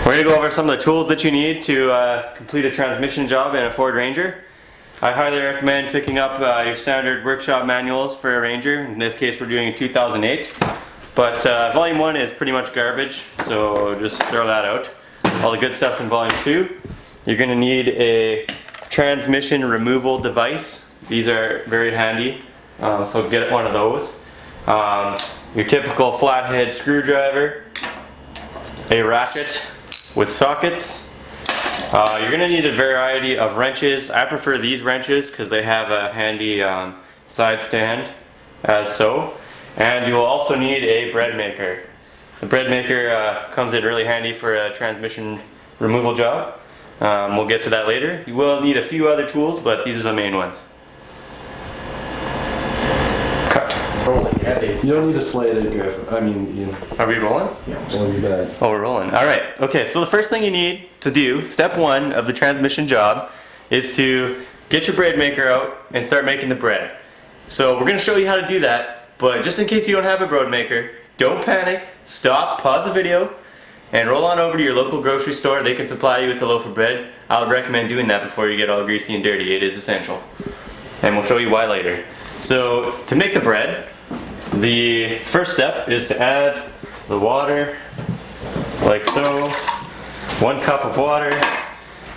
We're going to go over some of the tools that you need to complete a transmission job in a Ford Ranger. I highly recommend picking up your standard workshop manuals for a Ranger. In this case we're doing a 2008. But volume 1 is pretty much garbage, so just throw that out. All the good stuff's in volume 2. You're going to need a transmission removal device. These are very handy, so get one of those. Your typical flathead screwdriver, a ratchet with sockets. You're going to need a variety of wrenches. I prefer these wrenches because they have a handy side stand as so. And you will also need a bread maker. The bread maker comes in really handy for a transmission removal job. We'll get to that later. You will need a few other tools, but these are the main ones. Cut. Rolling heavy. You don't need a slate, Griff. I mean, you. Are we rolling? Yeah, well, you bet. Oh, we're rolling. Alright, okay, so the first thing you need to do, step 1 of the transmission job, is to get your bread maker out and start making the bread. So we're going to show you how to do that, but just in case you don't have a bread maker, don't panic, stop, pause the video, and roll on over to your local grocery store. They can supply you with a loaf of bread. I would recommend doing that before you get all greasy and dirty. It is essential. And we'll show you why later. So, to make the bread, the first step is to add the water, like so. 1 cup of water.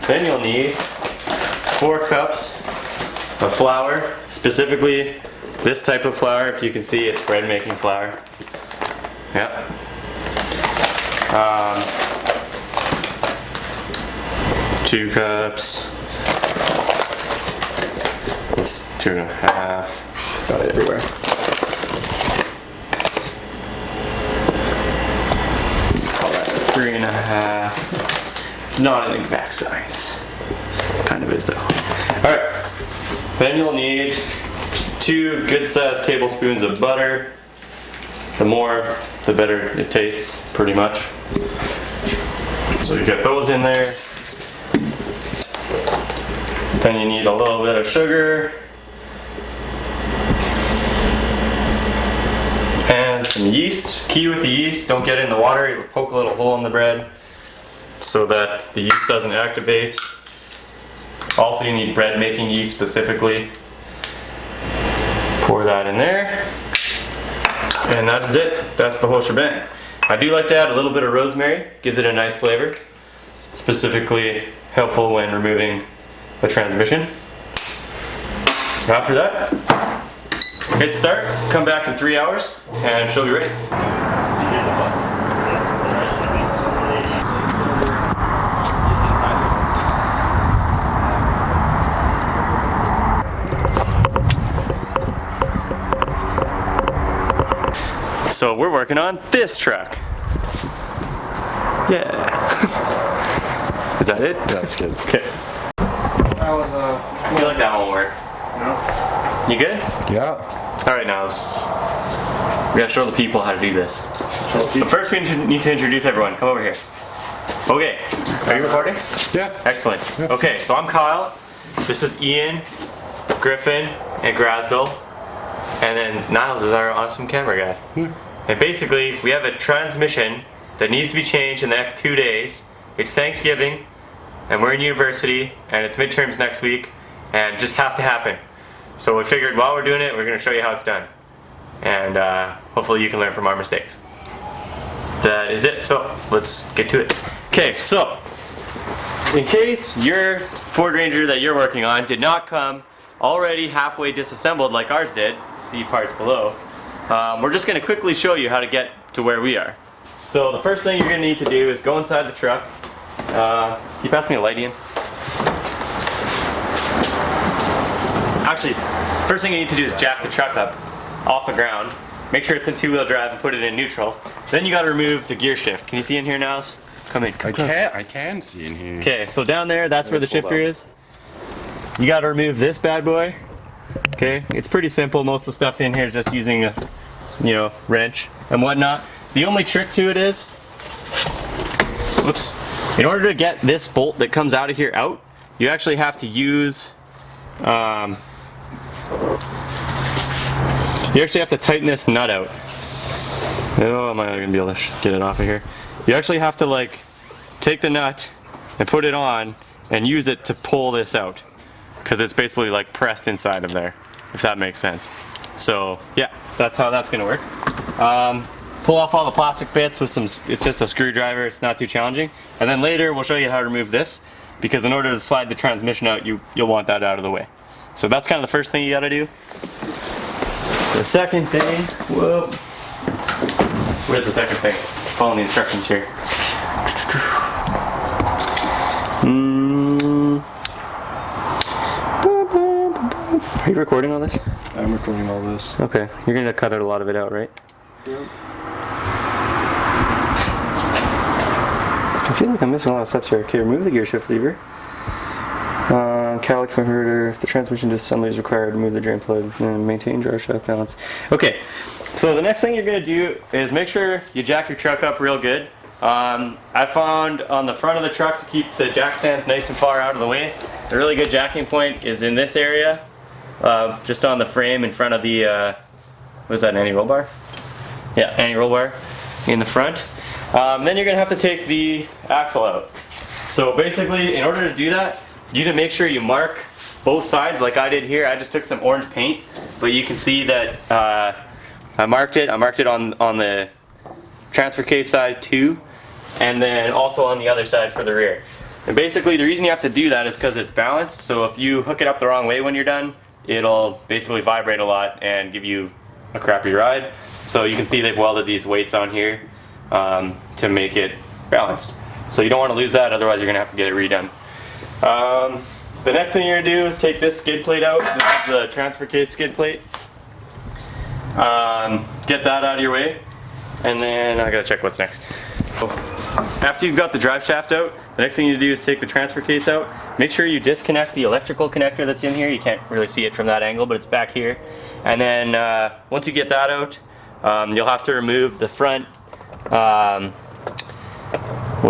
Then you'll need 4 cups of flour, specifically this type of flour. If you can see, it's bread making flour. Yep. 2 cups. It's 2.5. Got it everywhere. Let's call that 3.5. It's not an exact science. Kind of is though. Alright. Then you'll need 2 good-sized tablespoons of butter. The more, the better it tastes, pretty much. So you get those in there. Then you need a little bit of sugar. And some yeast. Key with the yeast, don't get it in the water, it'll poke a little hole in the bread so that the yeast doesn't activate. Also you need bread making yeast specifically. Pour that in there. And that is it. That's the whole shebang. I do like to add a little bit of rosemary. Gives it a nice flavor. Specifically helpful when removing a transmission. After that, hit start, come back in 3 hours, and she'll be ready. So we're working on this truck. Yeah. Is that it? Yeah, that's good. Okay. That was I feel like that won't work. no. You good? Yeah. Alright, Niles. We gotta show the people how to do this. But first we need to introduce everyone. Come over here. Okay. Are you recording? Yeah. Excellent. Okay, so I'm Kyle. This is Ian, Griffin, and Grasdell. And then Niles is our awesome camera guy. And basically, we have a transmission that needs to be changed in the next 2 days. It's Thanksgiving, and we're in university, and it's midterms next week, and it just has to happen. So we figured while we're doing it, we're going to show you how it's done. And hopefully you can learn from our mistakes. That is it. So let's get to it. Okay, so in case your Ford Ranger that you're working on did not come already halfway disassembled like ours did, see parts below, we're just going to quickly show you how to get to where we are. So the first thing you're going to need to do is go inside the truck. Can you pass me a light, Ian? Actually, first thing you need to do is jack the truck up off the ground. Make sure it's in 2-wheel drive and put it in neutral. Then you got to remove the gear shift. Can you see in here now? Come in. I can see in here. Okay, so down there, that's where the shifter is. You got to remove this bad boy. Okay, it's pretty simple. Most of the stuff in here is just using a, wrench and whatnot. The only trick to it is, whoops, in order to get this bolt that comes out of here out, you actually have to use, you actually have to tighten this nut out. Oh, am I gonna be able to get it off of here? You actually have to take the nut and put it on and use it to pull this out, because it's basically like pressed inside of there, if that makes sense. So yeah, that's how that's gonna work. Pull off all the plastic bits with some, it's just a screwdriver, it's not too challenging. And then later we'll show you how to remove this, because in order to slide the transmission out, you'll want that out of the way. So that's kind of the first thing you gotta do. The second thing, whoa. Where's the second thing? Following the instructions here. Are you recording all this? I'm recording all this. Okay, you're gonna cut out a lot of it out, right? Yep. I feel like I'm missing a lot of steps here. Okay, remove the gear shift lever. Catalytic converter. If the transmission disassembly is required, remove the drain plug and maintain drive shaft balance. Okay, so the next thing you're gonna do is make sure you jack your truck up real good. I found on the front of the truck, to keep the jack stands nice and far out of the way, a really good jacking point is in this area, just on the frame in front of the, what is that, an anti-roll bar? Yeah, anti-roll bar in the front. Then you're gonna have to take the axle out. So basically, in order to do that, you need to make sure you mark both sides like I did here. I just took some orange paint, but you can see that I marked it on the transfer case side too, and then also on the other side for the rear. And basically the reason you have to do that is because it's balanced, so if you hook it up the wrong way when you're done, it'll basically vibrate a lot and give you a crappy ride. So you can see they've welded these weights on here to make it balanced. So you don't want to lose that, otherwise you're going to have to get it redone. The next thing you're going to do is take this skid plate out. This is the transfer case skid plate. Get that out of your way, and then I gotta check what's next. After you've got the drive shaft out, the next thing you do is take the transfer case out. Make sure you disconnect the electrical connector that's in here. You can't really see it from that angle, but it's back here. And then once you get that out, you'll have to remove the front, what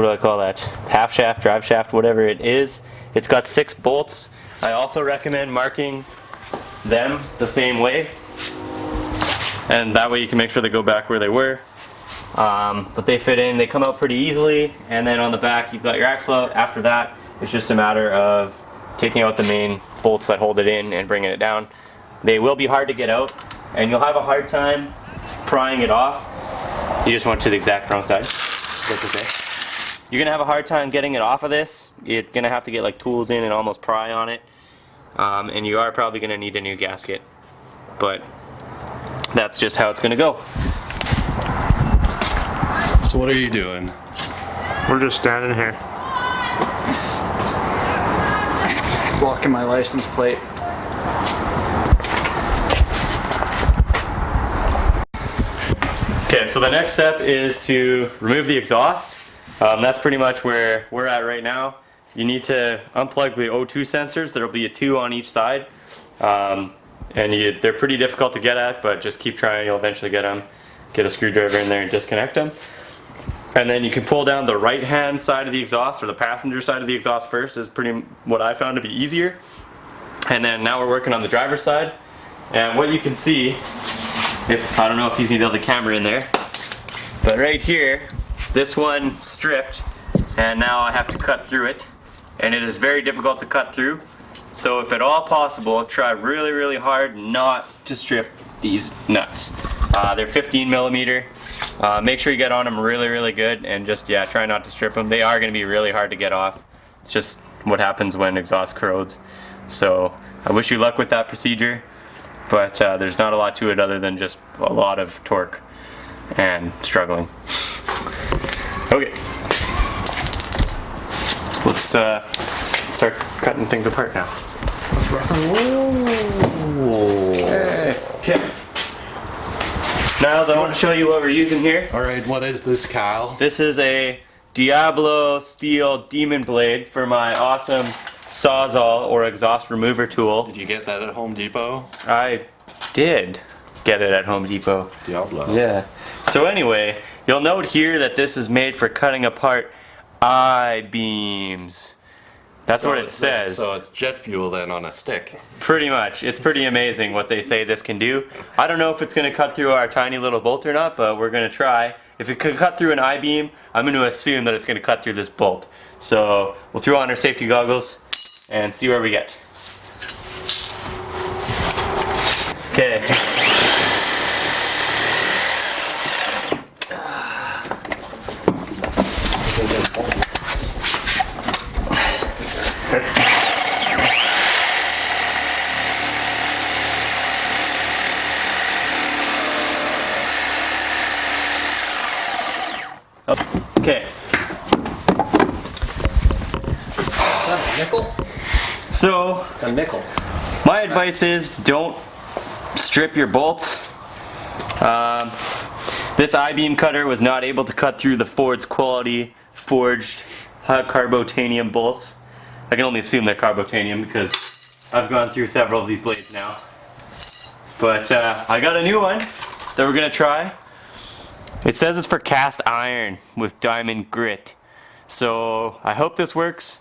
do I call that? Half shaft, drive shaft, whatever it is. It's got 6 bolts. I also recommend marking them the same way, and that way you can make sure they go back where they were. But they fit in, they come out pretty easily, and then on the back you've got your axle out. After that, it's just a matter of taking out the main bolts that hold it in and bringing it down. They will be hard to get out, and you'll have a hard time prying it off. You just went to the exact wrong side. That's okay. You're gonna have a hard time getting it off of this. You're gonna have to get like tools in and almost pry on it. And you are probably gonna need a new gasket. But that's just how it's gonna go. So what are you doing? We're just standing here. Blocking my license plate. Okay, so the next step is to remove the exhaust. That's pretty much where we're at right now. You need to unplug the O2 sensors. There'll be a 2 on each side. And they're pretty difficult to get at, but just keep trying, you'll eventually get them. Get a screwdriver in there and disconnect them. And then you can pull down the right hand side of the exhaust, or the passenger side of the exhaust first, is pretty what I found to be easier. And then now we're working on the driver's side. And what you can see, I don't know if he's gonna be able to camera in there, but right here, this one stripped, and now I have to cut through it. And it is very difficult to cut through. So if at all possible, try really, really hard not to strip these nuts. They're 15 millimeter. Make sure you get on them really, really good, and just, yeah, try not to strip them. They are gonna be really hard to get off. It's just what happens when exhaust corrodes. So I wish you luck with that procedure, but there's not a lot to it other than just a lot of torque and struggling. Okay. Let's start cutting things apart now. Let's rock and roll. Hey. Okay. Now I want to show you what we're using here. Alright, what is this, Kyle? This is a Diablo steel demon blade for my awesome Sawzall, or exhaust remover tool. Did you get that at Home Depot? I did get it at Home Depot. Diablo. Yeah. So anyway, you'll note here that this is made for cutting apart I-beams. That's what it says. So it's jet fuel then on a stick. Pretty much. It's pretty amazing what they say this can do. I don't know if it's going to cut through our tiny little bolt or not, but we're going to try. if it could cut through an I-beam, I'm going to assume that it's going to cut through this bolt. So we'll throw on our safety goggles and see where we get. Okay. Okay. Nickel? So, It's a nickel. my advice is don't strip your bolts. This I-beam cutter was not able to cut through the Ford's quality forged carbotanium bolts. I can only assume they're carbotanium because I've gone through several of these blades now. But I got a new one that we're gonna try. It says it's for cast iron with diamond grit. So I hope this works.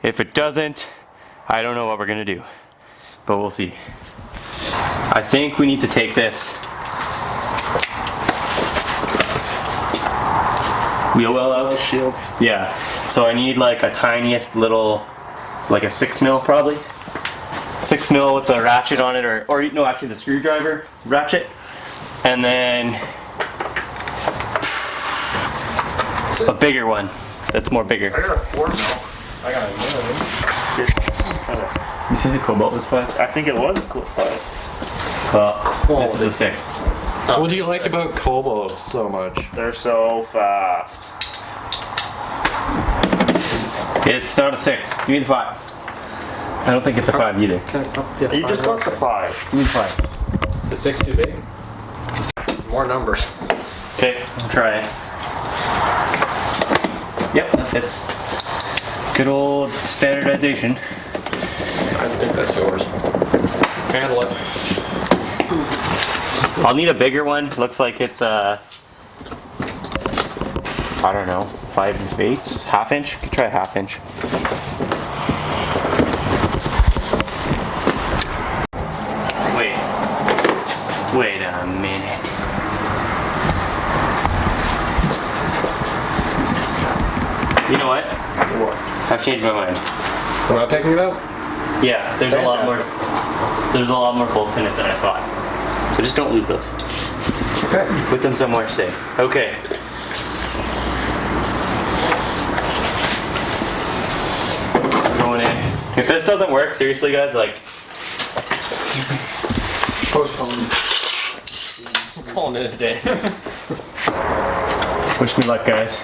If it doesn't, I don't know what we're gonna do, but we'll see. I think we need to take this wheel well out. Shield. Yeah, so I need like a tiniest little, like a 6mm probably. 6mm with the ratchet on it, or no, actually the screwdriver ratchet. And then a bigger one that's more bigger. I got a 4mm. I got a million. You said the Cobalt was 5? I think it was cool 5. Well, this is a 6. So what do you like about Cobalt so much? They're so fast. It's not a 6. Give me the 5. I don't think it's a 5 either. You just got the 5. Give me the 5. Is the 6 too big? More numbers. Okay, I'll try it. Yep, that fits. Good old standardization. I think that's yours. Handle it. I'll need a bigger one. Looks like it's I don't know, 5/8, half inch. You could try a half inch. Wait a minute. You know what? What? I've changed my mind. We're not taking it out? Yeah, there's a lot more. There's a lot more bolts in it than I thought. So just don't lose those. Okay. Put them somewhere safe. Okay. Going in. If this doesn't work, seriously, guys, like. Postpone. I'm calling it a day. Wish me luck, guys.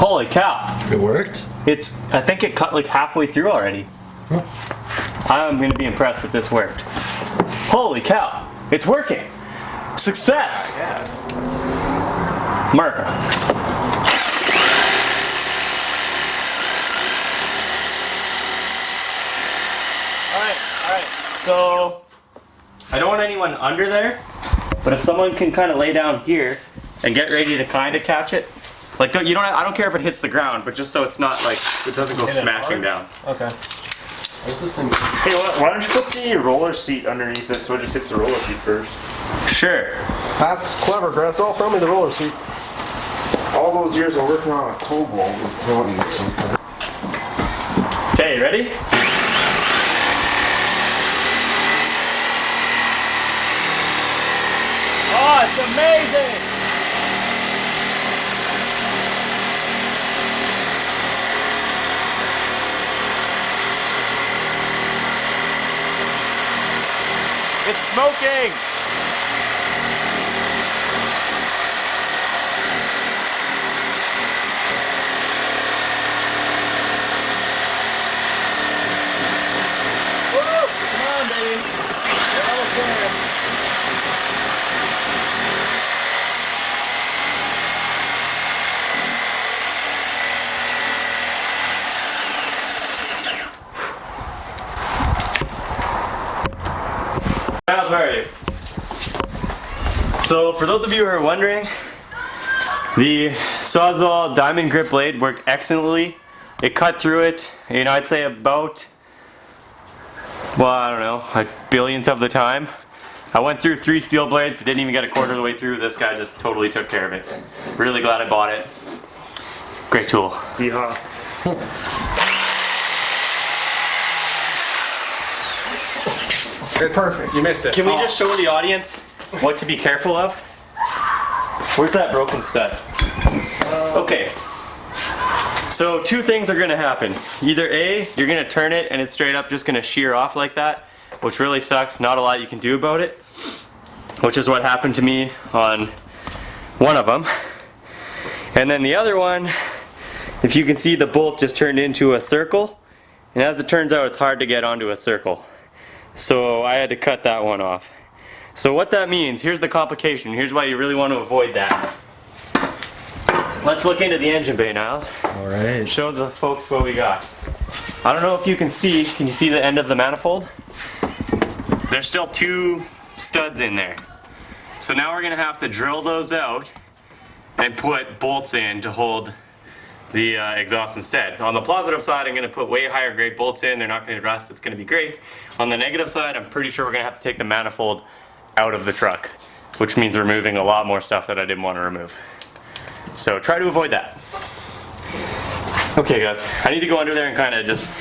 Holy cow! It worked? I think it cut like halfway through already. I'm gonna be impressed if this worked. Holy cow! It's working! Success! America. Alright. So, I don't want anyone under there, but if someone can kind of lay down here and get ready to kind of catch it. Like, I don't care if it hits the ground, but just so it's not like, it doesn't go smashing down. Okay. Hey, why don't you put the roller seat underneath it so it just hits the roller seat first? Sure. That's clever, Grest. Oh, throw me the roller seat. All those years of working on a Cobalt with throwing something. Okay, ready? Oh, it's amazing! It's smoking! So for those of you who are wondering, the Sawzall diamond grip blade worked excellently. It cut through it, you know, I'd say about, well, I don't know, a billionth of the time. I went through 3 steel blades, didn't even get a quarter of the way through. This guy just totally took care of it. Really glad I bought it. Great tool. Yeehaw. Okay, perfect. You missed it. Can we just show the audience what to be careful of? Where's that broken stud? Okay. So 2 things are gonna happen. Either A, you're gonna turn it and it's straight up just gonna shear off like that, which really sucks. Not a lot you can do about it, which is what happened to me on one of them. And then the other one, if you can see, the bolt just turned into a circle, and as it turns out, it's hard to get onto a circle. So I had to cut that one off. So what that means, here's the complication. Here's why you really want to avoid that. Let's look into the engine bay, Niles. Alright. Show the folks what we got. I don't know if you can see you see the end of the manifold? There's still 2 studs in there. So now we're gonna have to drill those out and put bolts in to hold the exhaust instead. On the positive side, I'm gonna put way higher grade bolts in. They're not gonna rust, it's gonna be great. On the negative side, I'm pretty sure we're gonna have to take the manifold out of the truck, which means removing a lot more stuff that I didn't want to remove. So try to avoid that. Okay guys, I need to go under there and kind of just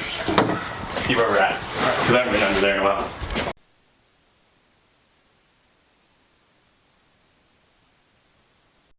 see where we're at, because I haven't been under there in a while.